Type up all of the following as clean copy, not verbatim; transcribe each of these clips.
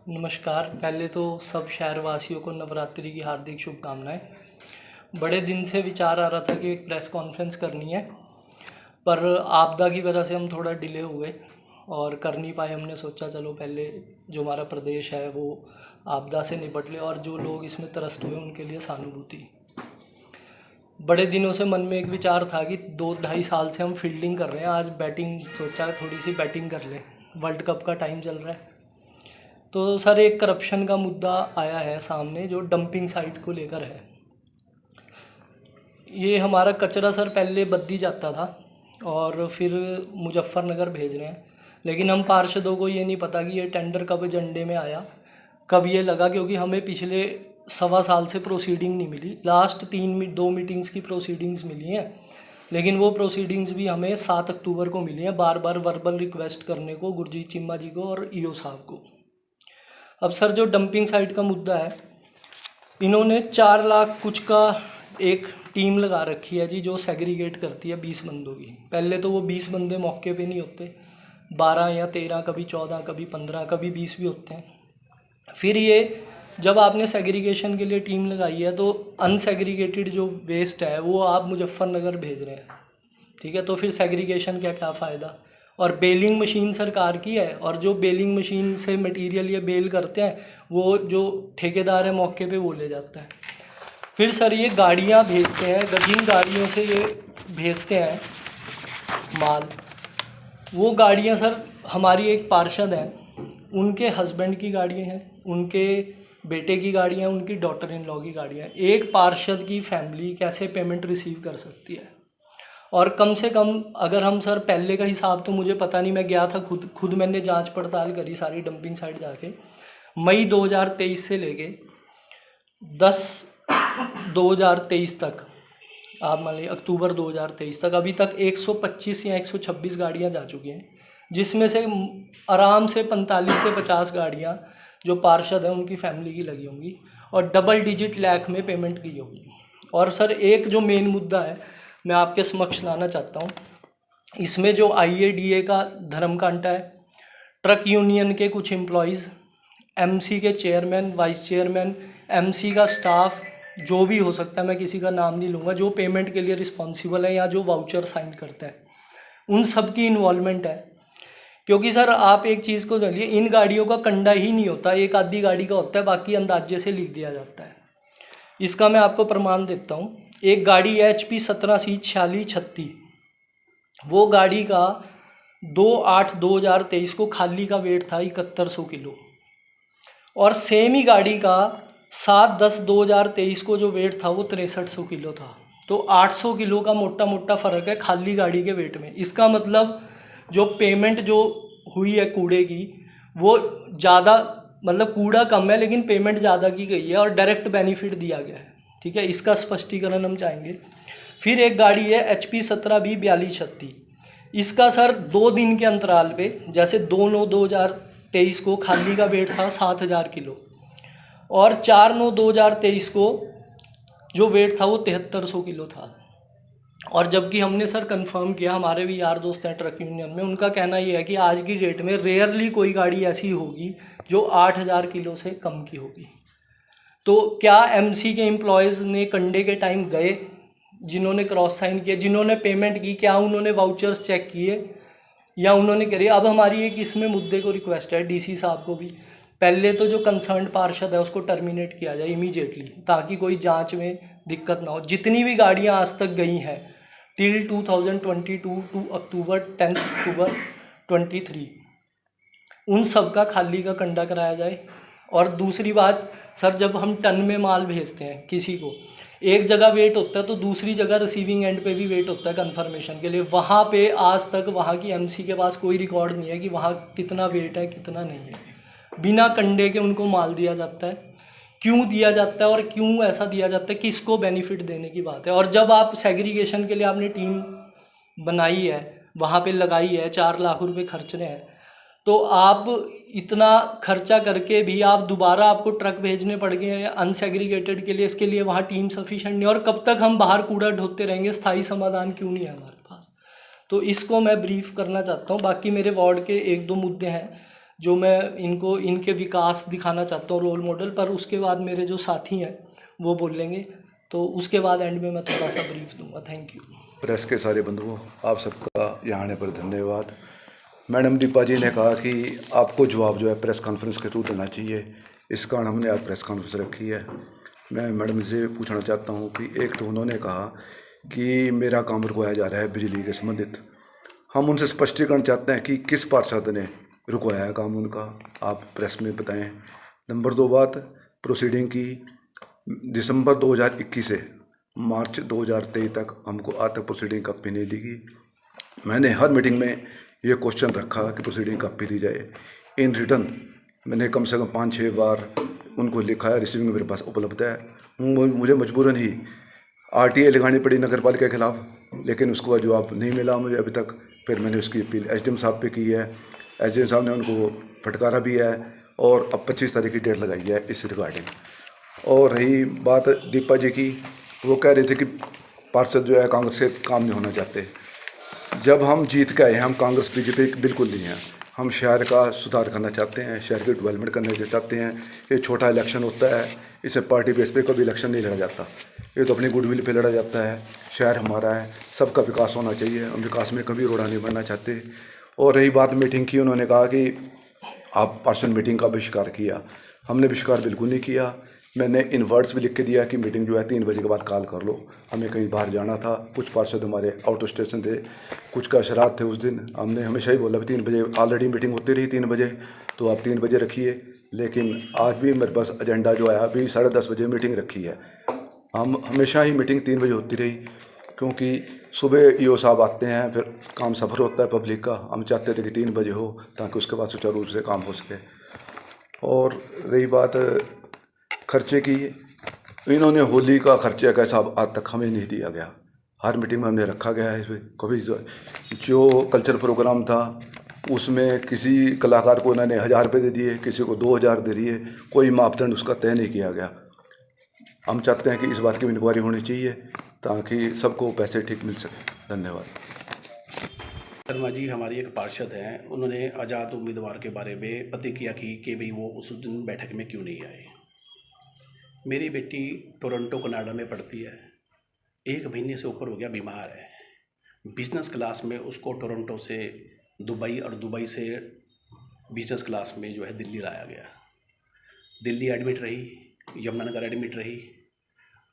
नमस्कार। पहले तो सब शहरवासियों को नवरात्रि की हार्दिक शुभकामनाएं। बड़े दिन से विचार आ रहा था कि एक प्रेस कॉन्फ्रेंस करनी है, पर आपदा की वजह से हम थोड़ा डिले हुए और कर नहीं पाए। हमने सोचा चलो पहले जो हमारा प्रदेश है वो आपदा से निपट ले और जो लोग इसमें त्रस्त हुए उनके लिए सहानुभूति। बड़े दिनों से मन में एक विचार था कि 2-2.5 साल से हम फील्डिंग कर रहे हैं, आज बैटिंग सोचा है थोड़ी सी बैटिंग कर लें, वर्ल्ड कप का टाइम चल रहा है। तो सर एक करप्शन का मुद्दा आया है सामने जो डंपिंग साइट को लेकर है। ये हमारा कचरा सर पहले बद्दी जाता था और फिर मुजफ्फरनगर भेज रहे हैं, लेकिन हम पार्षदों को ये नहीं पता कि ये टेंडर कब एजेंडे में आया, कब ये लगा, क्योंकि हमें पिछले 1.25 साल से प्रोसीडिंग नहीं मिली। लास्ट 2 मीटिंग्स की प्रोसीडिंग्स मिली हैं, लेकिन वो प्रोसीडिंग्स भी हमें 7 अक्टूबर को मिली हैं, बार बार वर्बल रिक्वेस्ट करने को गुरजीत चिम्मा जी को और ईओ साहब को। अब सर जो डंपिंग साइट का मुद्दा है, इन्होंने 4 लाख कुछ का एक टीम लगा रखी है जी, जो सेग्रीगेट करती है 20 बंदों की। पहले तो वो 20 बंदे मौके पे नहीं होते, 12 या 13, कभी 14, कभी 15, कभी 20 भी होते हैं। फिर ये जब आपने सेग्रीगेशन के लिए टीम लगाई है तो अनसेग्रीगेटेड जो वेस्ट है वो आप मुजफ्फरनगर भेज रहे हैं, ठीक है। तो फिर सेग्रीगेशन का क्या फ़ायदा। और बेलिंग मशीन सरकार की है, और जो बेलिंग मशीन से मटेरियल ये बेल करते हैं वो जो ठेकेदार है मौके पे वो ले जाता है। फिर सर ये गाड़ियाँ भेजते हैं, जिन गाड़ियों से ये भेजते हैं माल, वो गाड़ियाँ सर हमारी एक पार्षद हैं, उनके हस्बैंड की गाड़ियाँ हैं, उनके बेटे की गाड़ियाँ, उनकी डॉटर इन लॉ की गाड़ियाँ। एक पार्षद की फैमिली कैसे पेमेंट रिसीव कर सकती है। और कम से कम अगर हम सर पहले का हिसाब तो मुझे पता नहीं, मैं गया था खुद मैंने जांच पड़ताल करी सारी डंपिंग साइट जाके। मई 2023 से लेके 10/2023 तक, आप मान लीजिए अक्टूबर 2023 तक, अभी तक 125 या 126 गाड़ियाँ जा चुकी हैं, जिसमें से आराम से 45 से 50 गाड़ियाँ जो पार्षद हैं उनकी फैमिली की लगी होंगी और डबल डिजिट लाख में पेमेंट की होगी। और सर एक जो मेन मुद्दा है मैं आपके समक्ष लाना चाहता हूँ, इसमें जो IADA का धर्मकांटा है, ट्रक यूनियन के कुछ एम्प्लॉयज़, MC के चेयरमैन, वाइस चेयरमैन, MC का स्टाफ, जो भी हो सकता है, मैं किसी का नाम नहीं लूँगा, जो पेमेंट के लिए रिस्पॉन्सिबल है या जो वाउचर साइन करता है, उन सब की इन्वॉल्वमेंट है। क्योंकि सर आप एक चीज़ को जानिए, इन गाड़ियों का कंडा ही नहीं होता, एक आधी गाड़ी का होता है, बाकी अंदाजे से लिख दिया जाता है। इसका मैं आपको प्रमाण देता हूँ। एक गाड़ी है HP 17C4636, वो गाड़ी का 2/8/2023 को खाली का वेट था 7100 किलो, और सेम ही गाड़ी का 7/10/2023 को जो वेट था वो 6300 किलो था। तो 800 किलो का मोटा मोटा फ़र्क है खाली गाड़ी के वेट में। इसका मतलब जो पेमेंट जो हुई है कूड़े की वो ज़्यादा, मतलब कूड़ा कम है लेकिन पेमेंट ज़्यादा की गई है और डायरेक्ट बेनिफिट दिया गया है, ठीक है। इसका स्पष्टीकरण हम चाहेंगे। फिर एक गाड़ी है HP 17B4236, इसका सर 2 दिन के अंतराल पे, जैसे 2/9/2023 को खाली का वेट था 7000 किलो और 4/9/2023 को जो वेट था वो 7300 किलो था। और जबकि हमने सर कंफर्म किया, हमारे भी यार दोस्त हैं ट्रक यूनियन में, उनका कहना ये है कि आज की डेट में रेयरली कोई गाड़ी ऐसी होगी जो 8000 किलो से कम की होगी। तो क्या MC के एम्प्लॉयज़ ने कंडे के टाइम गए, जिन्होंने क्रॉस साइन किया, जिन्होंने पेमेंट की, क्या उन्होंने वाउचर्स चेक किए या उन्होंने करिए। अब हमारी एक इसमें मुद्दे को रिक्वेस्ट है DC साहब को भी, पहले तो जो कंसर्न पार्षद है उसको टर्मिनेट किया जाए इमीडिएटली, ताकि कोई जांच में दिक्कत ना हो। जितनी भी गाड़ियां आज तक गई हैं टिल 2022 टू अक्टूबर 10 अक्टूबर 23, उन सब का खाली का कंडा कराया जाए। और दूसरी बात सर, जब हम टन में माल भेजते हैं किसी को, एक जगह वेट होता है तो दूसरी जगह रिसीविंग एंड पे भी वेट होता है कंफर्मेशन के लिए। वहाँ पे आज तक वहाँ की MC के पास कोई रिकॉर्ड नहीं है कि वहाँ कितना वेट है कितना नहीं है। बिना कंडे के उनको माल दिया जाता है। क्यों दिया जाता है और क्यों ऐसा दिया जाता है, किसको बेनिफिट देने की बात है। और जब आप सेग्रीगेशन के लिए आपने टीम बनाई है, वहाँ पे लगाई है, 4 लाख रुपए खर्च रहे हैं, तो आप इतना खर्चा करके भी आप दोबारा आपको ट्रक भेजने पड़ गए हैं अनसेग्रीगेटेड के लिए, इसके लिए वहाँ टीम सफिशेंट नहीं। और कब तक हम बाहर कूड़ा ढोते रहेंगे, स्थायी समाधान क्यों नहीं है हमारे पास। तो इसको मैं ब्रीफ करना चाहता हूँ। बाकी मेरे वार्ड के 1-2 मुद्दे हैं जो मैं इनको इनके विकास दिखाना चाहता हूँ रोल मॉडल। पर उसके बाद मेरे जो साथी हैं वो बोल लेंगे, तो उसके बाद एंड में मैं थोड़ा सा ब्रीफ दूंगा। Thank you. प्रेस के सारे बंधुओं, आप सबका यहाँ आने पर धन्यवाद। मैडम दीपा जी ने कहा कि आपको जवाब जो है प्रेस कॉन्फ्रेंस के थ्रू देना चाहिए, इस कारण हमने आज प्रेस कॉन्फ्रेंस रखी है। मैं मैडम से पूछना चाहता हूँ कि एक तो उन्होंने कहा कि मेरा काम रुकवाया जा रहा है बिजली के संबंधित। हम उनसे स्पष्टीकरण चाहते हैं कि किस पार्षद ने रुकवाया है काम उनका, आप प्रेस में बताएं। नंबर 2 बात प्रोसीडिंग की, दिसंबर 2021 से मार्च 2023 तक हमको आज तक प्रोसीडिंग कॉपी नहीं दी गई। मैंने हर मीटिंग में ये क्वेश्चन रखा कि प्रोसीडिंग कॉपी दी जाए। इन रिटर्न मैंने कम से कम 5-6 बार उनको लिखा है, रिसीविंग मेरे पास उपलब्ध है। मुझे मजबूरन ही RTA लगानी पड़ी नगर पालिका के खिलाफ, लेकिन उसका जवाब नहीं मिला मुझे अभी तक। फिर मैंने उसकी अपील SDM साहब पे की है, SDM साहब ने उनको फटकारा भी है और अब 25 तारीख की डेट लगाई है इस रिगार्डिंग। और रही बात दीपा जी की, वो कह रहे थे कि पार्षद जो है कांग्रेस से काम नहीं होना चाहते। जब हम जीत के आए हैं, हम कांग्रेस BJP बिल्कुल नहीं हैं। हम शहर का सुधार करना चाहते हैं, शहर की डेवलपमेंट करना चाहते हैं। ये छोटा इलेक्शन होता है, इसे पार्टी बेस पे कभी इलेक्शन नहीं लड़ा जाता, ये तो अपनी गुडविल पे लड़ा जाता है। शहर हमारा है, सबका विकास होना चाहिए, हम विकास में कभी रोड़ा नहीं बनना चाहते। और रही बात मीटिंग की, उन्होंने कहा कि आप पार्षद मीटिंग का बहिष्कार किया। हमने बहिष्कार बिल्कुल नहीं किया। मैंने इन वर्ड्स भी लिख के दिया कि मीटिंग जो है 3 बजे के बाद कॉल कर लो, हमें कहीं बाहर जाना था। कुछ पार्षद हमारे आउट ऑफ स्टेशन थे, कुछ का श्राद्ध थे उस दिन। हमने हमेशा ही बोला 3 बजे, ऑलरेडी मीटिंग होती रही 3 बजे, तो आप 3 बजे रखिए। लेकिन आज भी मेरे पास एजेंडा जो आया अभी 10:30 बजे मीटिंग रखी है। हम हमेशा ही मीटिंग 3 बजे होती रही, क्योंकि सुबह EO साहब आते हैं, फिर काम सफ़र होता है पब्लिक का। हम चाहते थे कि 3 बजे हो ताकि उसके बाद सुचारू रूप से काम हो सके। और रही बात खर्चे की, इन्होंने होली का खर्चे का हिसाब आज तक हमें नहीं दिया गया। हर मीटिंग में हमने रखा गया है इसमें। कभी जो कल्चर प्रोग्राम था उसमें किसी कलाकार को इन्होंने 1000 रुपये दे दिए, किसी को 2000 दे दिए, कोई मापदंड उसका तय नहीं किया गया। हम चाहते हैं कि इस बात की इंक्वायरी होनी चाहिए ताकि सबको पैसे ठीक मिल सके। धन्यवाद। शर्मा जी हमारी एक पार्षद हैं, उन्होंने आज़ाद उम्मीदवार के बारे में प्रतिक्रिया की कि भाई वो उस दिन बैठक में क्यों नहीं आए। मेरी बेटी टोरंटो कनाडा में पढ़ती है, 1 महीने से ऊपर हो गया बीमार है। बिजनेस क्लास में उसको टोरंटो से दुबई और दुबई से बिजनेस क्लास में जो है दिल्ली लाया गया। दिल्ली एडमिट रही, यमुनानगर एडमिट रही,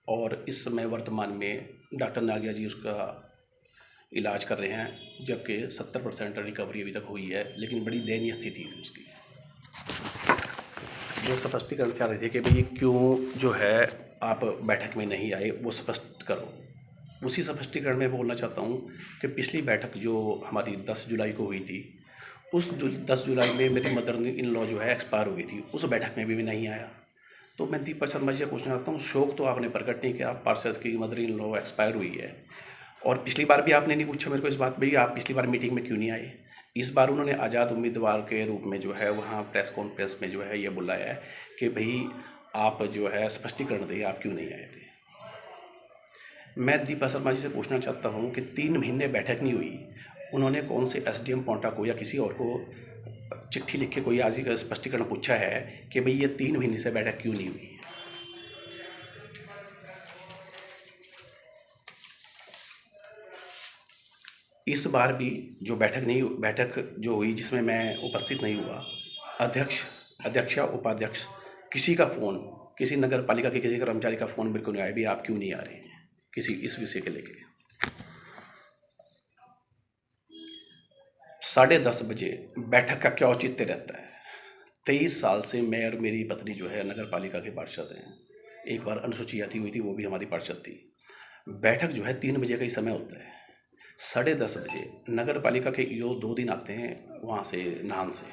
और इस समय वर्तमान में डॉक्टर नागिया जी उसका इलाज कर रहे हैं, जबकि 70% रिकवरी अभी तक हुई है, लेकिन बड़ी दयनीय स्थिति है उसकी। जो स्पष्टीकरण चाह रहे थे कि भाई क्यों जो है आप बैठक में नहीं आए, वो स्पष्ट करो। उसी स्पष्टीकरण में बोलना चाहता हूँ कि पिछली बैठक जो हमारी 10 जुलाई को हुई थी, उस 10 जुलाई में मेरी मदर इन लॉ जो है एक्सपायर हो गई थी, उस बैठक में भी नहीं आया। तो मैं दीपा शर्मा जी से पूछना चाहता हूँ, शौक तो आपने प्रकट नहीं किया, पार्षद की मदर इन लॉ एक्सपायर हुई है, और पिछली बार भी आपने नहीं पूछा मेरे को इस बात पे, आप पिछली बार मीटिंग में क्यों नहीं आए। इस बार उन्होंने आज़ाद उम्मीदवार के रूप में जो है वहाँ प्रेस कॉन्फ्रेंस में जो है ये बुलाया है कि भाई आप जो है स्पष्टीकरण दें, आप क्यों नहीं आए थे। मैं दीपा शर्मा जी से पूछना चाहता हूँ कि 3 महीने बैठक नहीं हुई, उन्होंने कौन से SDM पोंटा को या किसी और को चिट्ठी लिख के कोई आज स्पष्टीकरण पूछा है कि भाई ये 3 महीने से बैठक क्यों नहीं हुई। इस बार भी जो बैठक जो हुई जिसमें मैं उपस्थित नहीं हुआ, अध्यक्षा उपाध्यक्ष किसी का फ़ोन, किसी नगर पालिका के किसी कर्मचारी का फ़ोन मेरे को नहीं आया भी आप क्यों नहीं आ रहे हैं किसी इस विषय के लेके। 10:30 बजे बैठक का क्या औचित्य रहता है। 23 साल से मैं और मेरी पत्नी जो है नगर पालिका के पार्षद हैं। एक बार अनुसूची आती हुई थी, वो भी हमारी पार्षद थी। बैठक जो है 3 बजे का ही समय होता है। 10:30 बजे नगर पालिका के EO 2 दिन आते हैं वहाँ से नाहन से।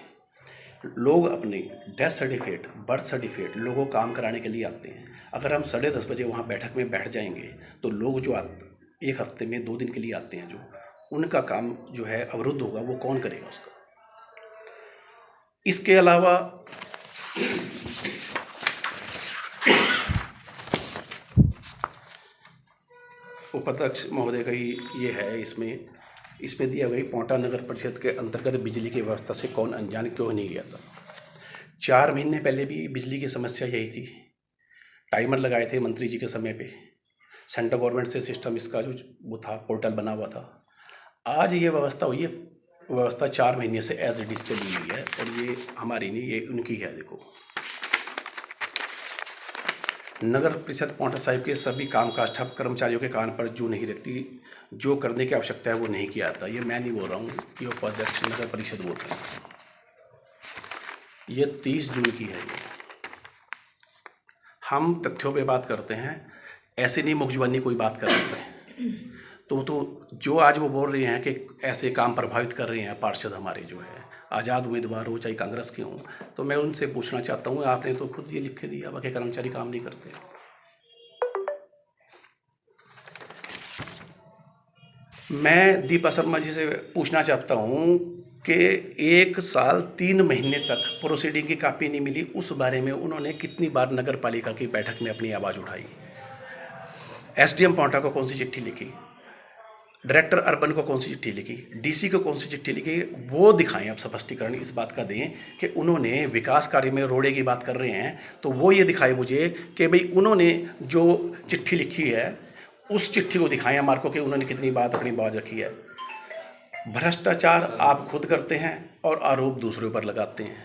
लोग अपने डेथ सर्टिफिकेट, बर्थ सर्टिफिकेट लोगों को काम कराने के लिए आते हैं। अगर हम 10:30 बजे वहाँ बैठक में बैठ जाएंगे तो लोग जो एक हफ्ते में 2 दिन के लिए आते हैं, जो उनका काम जो है अवरुद्ध होगा, वो कौन करेगा उसका। इसके अलावा उपाध्यक्ष महोदय का ही ये है इसमें इसमें दिया गई पोंटा नगर परिषद के अंतर्गत बिजली की व्यवस्था से कौन अनजान क्यों नहीं गया था। 4 महीने पहले भी बिजली की समस्या यही थी। टाइमर लगाए थे मंत्री जी के समय पे। सेंट्रल गवर्नमेंट से सिस्टम इसका जो वो था पोर्टल बना हुआ था। आज ये व्यवस्था हुई है, व्यवस्था 4 महीने से एज इट इज चली हुई है और ये हमारी नहीं, ये उनकी है। देखो, नगर परिषद पोंटा साहिब के सभी कामकाज ठप, कर्मचारियों के कान पर जू नहीं रखती। जो करने की आवश्यकता है वो नहीं किया जाता। ये मैं नहीं बोल रहा हूँ, ये उपाध्यक्ष नगर परिषद बोल रहे हैं। ये 30 जून की है। ये हम तथ्यों पे बात करते हैं, ऐसे नहीं मुखजुबानी कोई बात कर रहे हैं। तो जो आज वो बोल रहे हैं कि ऐसे काम प्रभावित कर रहे हैं पार्षद हमारे जो है आज़ाद उम्मीदवार हो चाहे कांग्रेस के हों, तो मैं उनसे पूछना चाहता हूँ, आपने तो खुद ये लिख के दिया बाकी कर्मचारी काम नहीं करते। मैं दीपा शर्मा जी से पूछना चाहता हूँ कि 1 साल 3 महीने तक प्रोसीडिंग की कापी नहीं मिली, उस बारे में उन्होंने कितनी बार नगर पालिका की बैठक में अपनी आवाज़ उठाई। एसडीएम पोंटा को कौन सी चिट्ठी लिखी, डायरेक्टर अर्बन को कौन सी चिट्ठी लिखी, डीसी को कौन सी चिट्ठी लिखी, वो दिखाएं। आप स्पष्टीकरण इस बात का दें कि उन्होंने विकास कार्य में रोड़े की बात कर रहे हैं तो वो ये दिखाए मुझे कि भाई उन्होंने जो चिट्ठी लिखी है उस चिट्ठी को दिखाएं हमारे को कि उन्होंने कितनी बात अपनी बात रखी है। भ्रष्टाचार आप खुद करते हैं और आरोप दूसरों पर लगाते हैं।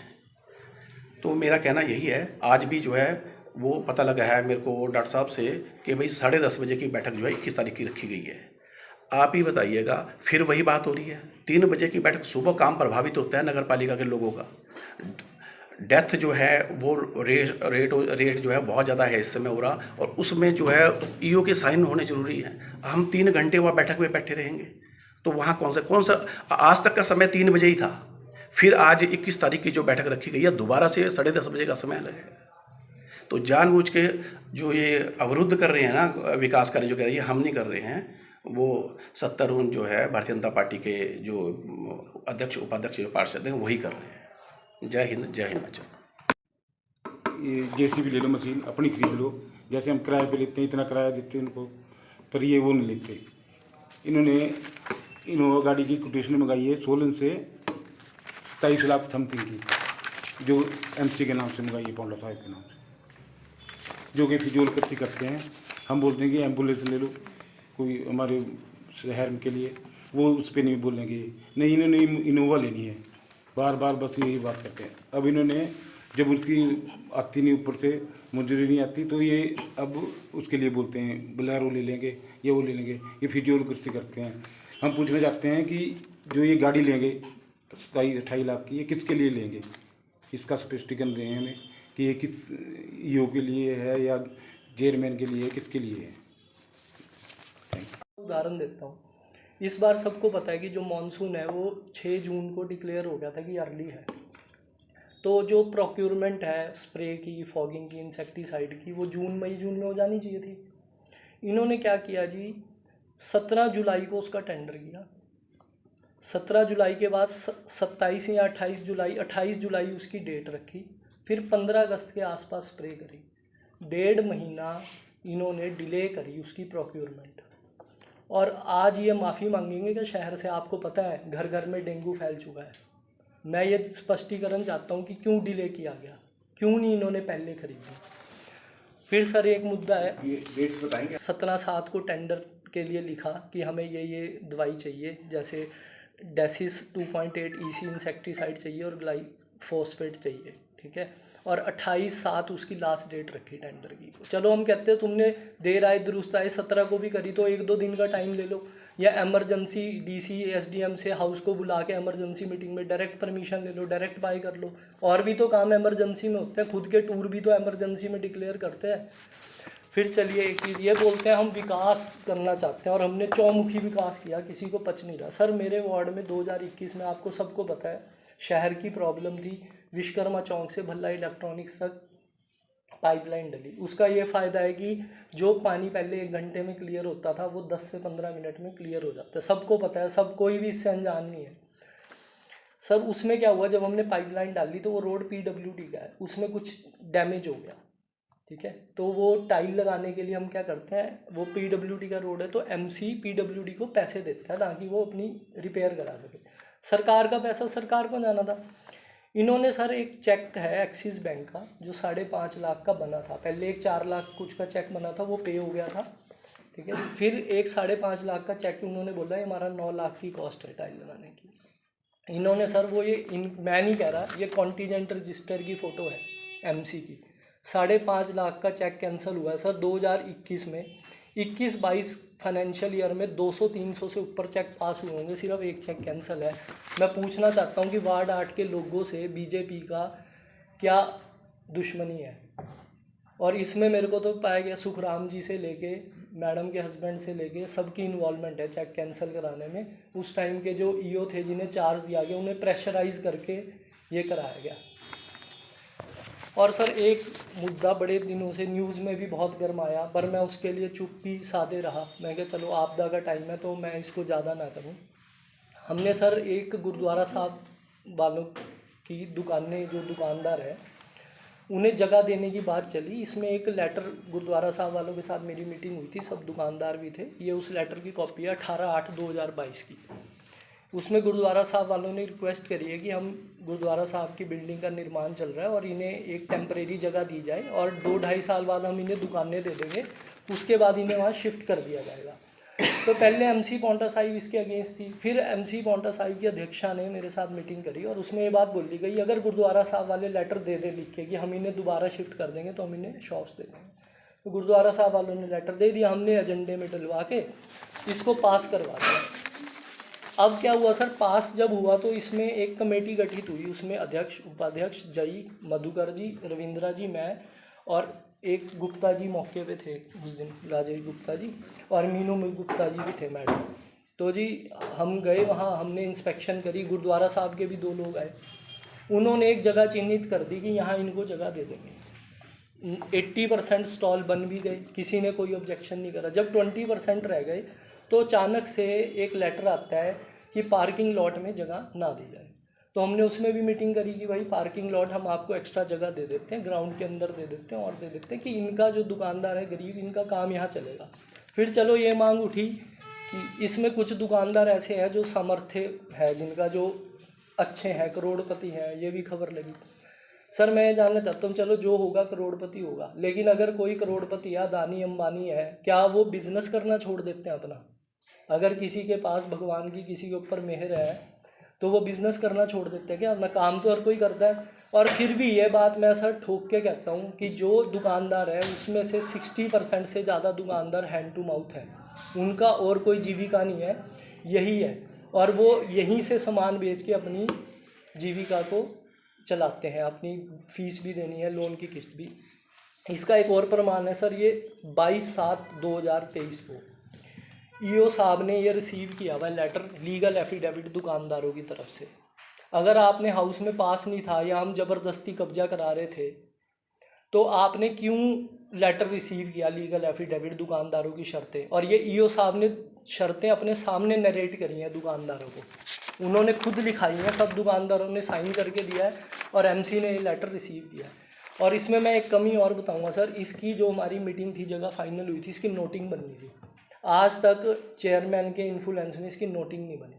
तो मेरा कहना यही है, आज भी जो है वो पता लगा है मेरे को डॉक्टर साहब से कि भाई 10:30 बजे की बैठक जो है 21 तारीख की रखी गई है। आप ही बताइएगा, फिर वही बात हो रही है। 3 बजे की बैठक, सुबह काम प्रभावित होता है नगर पालिका के लोगों का। डेथ जो है वो रेट जो है बहुत ज़्यादा है इस समय हो रहा, और उसमें जो है ईओ के साइन होने जरूरी है। हम 3 घंटे वहाँ बैठक में बैठे रहेंगे तो वहाँ कौन सा आज तक का समय 3 बजे ही था, फिर आज 21 तारीख की जो बैठक रखी गई है दोबारा से 10:30 बजे का समय लगेगा। तो जानबूझ के जो ये अवरुद्ध कर रहे हैं ना विकास कार्य जो कर रही है, हम नहीं कर रहे हैं, वो सत्तारूढ़ जो है भारतीय जनता पार्टी के जो अध्यक्ष उपाध्यक्ष जो पार्षद हैं वही कर रहे हैं। जय हिंद, जय हिमाचल। ये जेसीबी ले लो, मशीन अपनी खरीद लो, जैसे हम किराए पे लेते हैं इतना किराया देते हैं उनको, पर ये वो नहीं लेते। इन्होंने इनोवा गाड़ी की कोटेशन मंगाई है सोलन से 27 लाख समथिंग की, जो एमसी के नाम से मंगाई है, पोंटा साहिब के नाम से, जो कि फिजूल खर्ची करते हैं। हम बोलते हैं कि एम्बुलेंस ले लो कोई हमारे शहर के लिए, वो उस पर नहीं बोलेंगे, नहीं इन्होंने इनोवा लेनी है, बार बार बस यही बात करते हैं। अब इन्होंने जब उसकी आती नहीं, ऊपर से मंजूरी नहीं आती, तो ये अब उसके लिए बोलते हैं बोलेरो ले लेंगे, ये वो ले लेंगे, ये फिजूल खर्ची करते हैं। हम पूछना चाहते हैं कि जो ये गाड़ी लेंगे 27-28 लाख की, ये किसके लिए लेंगे, इसका स्पष्टीकरण दें हमें कि ये किस ईओ के लिए है या चेयरमैन के लिए, किसके लिए है। उदाहरण देता हूँ, इस बार सबको पता है कि जो मॉनसून है वो 6 जून को डिक्लेयर हो गया था कि अर्ली है। तो जो प्रोक्योरमेंट है स्प्रे की, फॉगिंग की, इंसेक्टिसाइड की, वो मई जून में हो जानी चाहिए थी। इन्होंने क्या किया जी, 17 जुलाई को उसका टेंडर किया। 17 जुलाई के बाद 27 या 28 जुलाई उसकी डेट रखी, फिर 15 अगस्त के आसपास स्प्रे करी। 1.5 महीना इन्होंने डिले करी उसकी प्रोक्योरमेंट, और आज ये माफ़ी मांगेंगे कि शहर से आपको पता है घर घर में डेंगू फैल चुका है। मैं ये स्पष्टीकरण चाहता हूँ कि क्यों डिले किया गया, क्यों नहीं इन्होंने पहले खरीदी। फिर सर एक मुद्दा है, ये डेट्स बताएंगे। 17/7 को टेंडर के लिए लिखा कि हमें ये दवाई चाहिए, जैसे डेसिस 2.8 EC इंसेक्टिसाइड चाहिए और ग्लाइफोस्फेट चाहिए, ठीक है। और 28/7 उसकी लास्ट डेट रखी टेंडर की। चलो हम कहते हैं तुमने देर आए दुरुस्त आए 17 को भी करी तो 1-2 दिन का टाइम ले लो, या एमरजेंसी डीसी एसडीएम से हाउस को बुला के एमरजेंसी मीटिंग में डायरेक्ट परमिशन ले लो, डायरेक्ट बाय कर लो। और भी तो काम एमरजेंसी में होते हैं, खुद के टूर भी तो एमरजेंसी में डिक्लेयर करते हैं। फिर चलिए एक चीज़ ये बोलते हैं हम विकास करना चाहते हैं और हमने चौमुखी विकास किया, किसी को पच नहीं रहा। सर मेरे वार्ड में 2021 में आपको सबको पता है शहर की प्रॉब्लम थी, विश्वकर्मा चौक से भल्ला इलेक्ट्रॉनिक्स तक पाइपलाइन डली। उसका ये फ़ायदा है कि जो पानी पहले 1 घंटे में क्लियर होता था वो 10 से 15 मिनट में क्लियर हो जाता है, सबको पता है, सब कोई भी इससे अनजान नहीं है। सर उसमें क्या हुआ, जब हमने पाइपलाइन डाली तो वो रोड PWD का है, उसमें कुछ डैमेज हो गया, ठीक है। तो वो टाइल लगाने के लिए हम क्या करते हैं, वो पीडब्ल्यूडी का रोड है तो एमसी पीडब्ल्यूडी को पैसे देता है ताकि वो अपनी रिपेयर करा सके। सरकार का पैसा सरकार को जाना था। इन्होंने सर एक चेक है एक्सिस बैंक का जो 5.5 लाख का बना था, पहले एक 4 लाख कुछ का चेक बना था, वो पे हो गया था, ठीक है। फिर एक 5.5 लाख का चेक उन्होंने बोला ये हमारा 9 लाख की कॉस्ट है टाइल लगाने की। इन्होंने सर वो मैं नहीं कह रहा, ये कॉन्टीजेंट रजिस्टर की फ़ोटो है एमसी की। 5.5 लाख का चेक कैंसिल हुआ है सर 2021 में। 21-22 फाइनेंशियल ईयर में 200-300 से ऊपर चेक पास हुए होंगे, सिर्फ एक चेक कैंसिल है। मैं पूछना चाहता हूँ कि वार्ड 8 के लोगों से बीजेपी का क्या दुश्मनी है। और इसमें मेरे को तो पाया गया सुखराम जी से लेके मैडम के हस्बैंड से लेके सबकी इन्वॉल्वमेंट है चेक कैंसिल कराने में। उस टाइम के जो ईओ थे जिन्हें चार्ज दिया गया उन्हें प्रेशराइज करके ये कराया गया। और सर एक मुद्दा बड़े दिनों से न्यूज़ में भी बहुत गर्माया, पर मैं उसके लिए चुप्पी साधे रहा। मैं कहा चलो आपदा का टाइम है तो मैं इसको ज़्यादा ना करूं। हमने सर एक गुरुद्वारा साहब वालों की दुकानें, जो दुकानदार है उन्हें जगह देने की बात चली। इसमें एक लेटर गुरुद्वारा साहब वालों के साथ मेरी मीटिंग हुई थी, सब दुकानदार भी थे। ये उस लेटर की कॉपी है 18/8/2022 की। उसमें गुरुद्वारा साहब वालों ने रिक्वेस्ट करी है कि हम गुरुद्वारा साहब की बिल्डिंग का निर्माण चल रहा है और इन्हें एक टेम्परेरी जगह दी जाए और 2-2.5 साल बाद हम इन्हें दुकानें दे देंगे, उसके बाद इन्हें वहाँ शिफ्ट कर दिया जाएगा। तो पहले एमसी पौंटा साहिब इसके अगेंस्ट थी, फिर एमसी पौंटा साहिब की अध्यक्षा ने मेरे साथ मीटिंग करी और उसमें ये बात बोली गई अगर गुरुद्वारा साहब वाले लेटर दे दे लिख के कि हम इन्हें दोबारा शिफ्ट कर देंगे तो हम इन्हें शॉप्स दे देंगे। तो गुरुद्वारा साहब वालों ने लेटर दे दिया, हमने एजेंडे में डलवा के इसको पास करवा दिया। अब क्या हुआ सर, पास जब हुआ तो इसमें एक कमेटी गठित हुई, उसमें अध्यक्ष, उपाध्यक्ष, जई, मधुकर जी, रविंद्रा जी, मैं और एक गुप्ता जी मौके पे थे उस दिन, राजेश गुप्ता जी, और मीनू गुप्ता जी भी थे मैडम। तो जी हम गए वहाँ, हमने इंस्पेक्शन करी। गुरुद्वारा साहब के भी 2 लोग आए, उन्होंने एक जगह चिन्हित कर दी कि यहाँ इनको जगह दे देंगे। 80% स्टॉल बन भी गए, किसी ने कोई ऑब्जेक्शन नहीं करा। जब 20% रह गए तो अचानक से एक लेटर आता है कि पार्किंग लॉट में जगह ना दी जाए। तो हमने उसमें भी मीटिंग करी कि भाई पार्किंग लॉट हम आपको एक्स्ट्रा जगह दे देते हैं, ग्राउंड के अंदर दे देते हैं और दे देते हैं कि इनका जो दुकानदार है गरीब, इनका काम यहाँ चलेगा। फिर चलो ये मांग उठी कि इसमें कुछ दुकानदार ऐसे हैं जो सामर्थ्य है, जिनका जो अच्छे हैं, करोड़पति हैं, ये भी खबर लगी। सर मैं जानना चाहता हूँ, चलो जो होगा करोड़पति होगा, लेकिन अगर कोई करोड़पति या अदानी अंबानी है, क्या वो बिजनेस करना छोड़ देते हैं अपना? अगर किसी के पास भगवान की किसी के ऊपर मेहर है तो वो बिज़नेस करना छोड़ देते हैं क्या? अपना काम तो हर कोई करता है। और फिर भी ये बात मैं सर ठोक के कहता हूँ कि जो दुकानदार है उसमें से 60% से ज़्यादा दुकानदार हैंड टू माउथ है, उनका और कोई जीविका नहीं है, यही है। और वो यहीं से सामान बेच के अपनी जीविका को चलाते हैं, अपनी फ़ीस भी देनी है, लोन की किस्त भी। इसका एक और प्रमाण है सर, ये 22/7/2023 को ईओ साहब ने ये रिसीव किया हुआ लेटर, लीगल एफिडेविट दुकानदारों की तरफ से। अगर आपने हाउस में पास नहीं था या हम ज़बरदस्ती कब्जा करा रहे थे तो आपने क्यों लेटर रिसीव किया लीगल एफिडेविट दुकानदारों की शर्तें? और ये ईओ साहब ने शर्तें अपने सामने नरेट करी हैं दुकानदारों को, उन्होंने खुद लिखाई हैं, सब दुकानदारों ने साइन करके दिया है और एमसी ने ये लेटर रिसीव किया है। और इसमें मैं एक कमी और बताऊँगा सर, इसकी जो हमारी मीटिंग थी, जगह फाइनल हुई थी, इसकी नोटिंग बननी थी। आज तक चेयरमैन के इन्फ्लुएंस में इसकी नोटिंग नहीं बनी।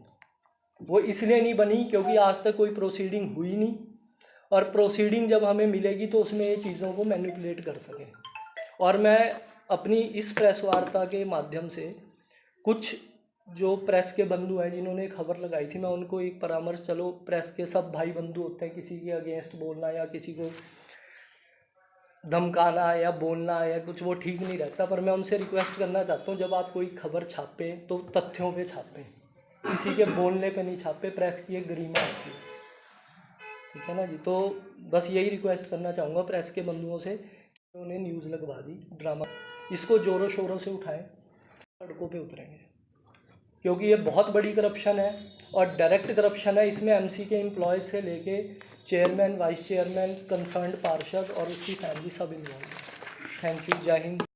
वो इसलिए नहीं बनी क्योंकि आज तक कोई प्रोसीडिंग हुई नहीं, और प्रोसीडिंग जब हमें मिलेगी तो उसमें ये चीज़ों को मैनिपुलेट कर सकें। और मैं अपनी इस प्रेस वार्ता के माध्यम से कुछ जो प्रेस के बंधु हैं जिन्होंने खबर लगाई थी, मैं उनको एक परामर्श, चलो प्रेस के सब भाई बंधु होते हैं, किसी के अगेंस्ट बोलना या किसी को धमकाना या बोलना या कुछ वो ठीक नहीं रहता, पर मैं उनसे रिक्वेस्ट करना चाहता हूँ जब आप कोई खबर छापें तो तथ्यों पे छापें, किसी के बोलने पे नहीं छापें। प्रेस की एक गरिमा होती है, ठीक है ना जी। तो बस यही रिक्वेस्ट करना चाहूँगा प्रेस के बंधुओं से कि उन्हें न्यूज़ लगवा दी, ड्रामा, इसको ज़ोरों शोरों से उठाएं, सड़कों पे उतरेंगे, क्योंकि ये बहुत बड़ी करप्शन है और डायरेक्ट करप्शन है। इसमें एमसी के एम्प्लॉयज़ से लेके चेयरमैन, वाइस चेयरमैन, कंसर्न्ड पार्षद और उसकी फैमिली सब इन्वॉल्व है। थैंक यू, जय हिंद।